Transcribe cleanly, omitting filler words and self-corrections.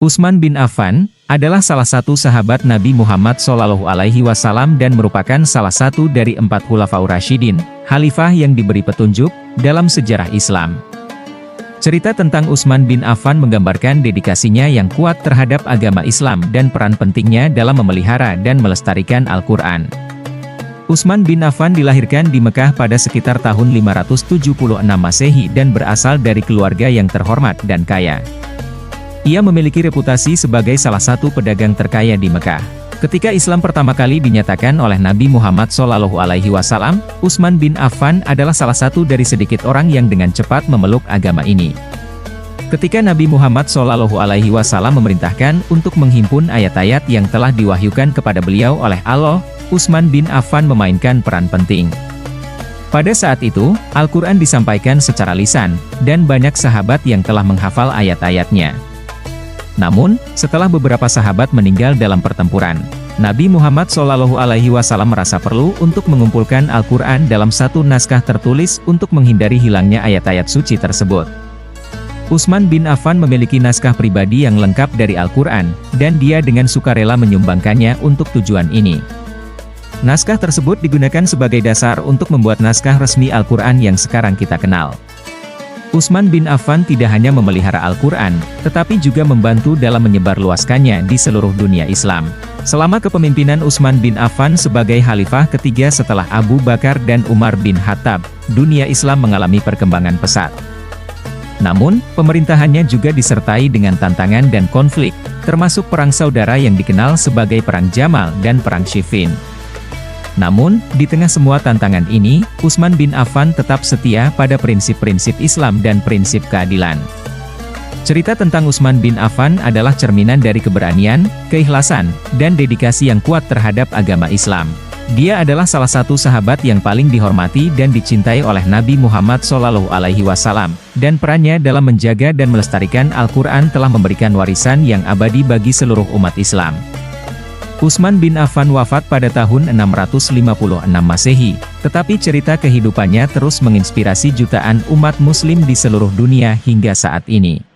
Utsman bin Affan adalah salah satu sahabat Nabi Muhammad SAW dan merupakan salah satu dari 4 Khulafaur Rasyidin, khalifah yang diberi petunjuk dalam sejarah Islam. Cerita tentang Utsman bin Affan menggambarkan dedikasinya yang kuat terhadap agama Islam dan peran pentingnya dalam memelihara dan melestarikan Al-Quran. Utsman bin Affan dilahirkan di Mekah pada sekitar tahun 576 Masehi dan berasal dari keluarga yang terhormat dan kaya. Ia memiliki reputasi sebagai salah satu pedagang terkaya di Mekah. Ketika Islam pertama kali dinyatakan oleh Nabi Muhammad SAW, Utsman bin Affan adalah salah satu dari sedikit orang yang dengan cepat memeluk agama ini. Ketika Nabi Muhammad SAW memerintahkan untuk menghimpun ayat-ayat yang telah diwahyukan kepada beliau oleh Allah, Utsman bin Affan memainkan peran penting. Pada saat itu, Al-Quran disampaikan secara lisan, dan banyak sahabat yang telah menghafal ayat-ayatnya. Namun, setelah beberapa sahabat meninggal dalam pertempuran, Nabi Muhammad SAW merasa perlu untuk mengumpulkan Al-Quran dalam satu naskah tertulis untuk menghindari hilangnya ayat-ayat suci tersebut. Utsman bin Affan memiliki naskah pribadi yang lengkap dari Al-Quran, dan dia dengan sukarela menyumbangkannya untuk tujuan ini. Naskah tersebut digunakan sebagai dasar untuk membuat naskah resmi Al-Quran yang sekarang kita kenal. Utsman bin Affan tidak hanya memelihara Al-Quran, tetapi juga membantu dalam menyebarluaskannya di seluruh dunia Islam. Selama kepemimpinan Utsman bin Affan sebagai khalifah ketiga setelah Abu Bakar dan Umar bin Khattab, dunia Islam mengalami perkembangan pesat. Namun, pemerintahannya juga disertai dengan tantangan dan konflik, termasuk perang saudara yang dikenal sebagai Perang Jamal dan Perang Siffin. Namun, di tengah semua tantangan ini, Utsman bin Affan tetap setia pada prinsip-prinsip Islam dan prinsip keadilan. Cerita tentang Utsman bin Affan adalah cerminan dari keberanian, keikhlasan, dan dedikasi yang kuat terhadap agama Islam. Dia adalah salah satu sahabat yang paling dihormati dan dicintai oleh Nabi Muhammad SAW, dan perannya dalam menjaga dan melestarikan Al-Quran telah memberikan warisan yang abadi bagi seluruh umat Islam. Utsman bin Affan wafat pada tahun 656 Masehi, tetapi cerita kehidupannya terus menginspirasi jutaan umat muslim di seluruh dunia hingga saat ini.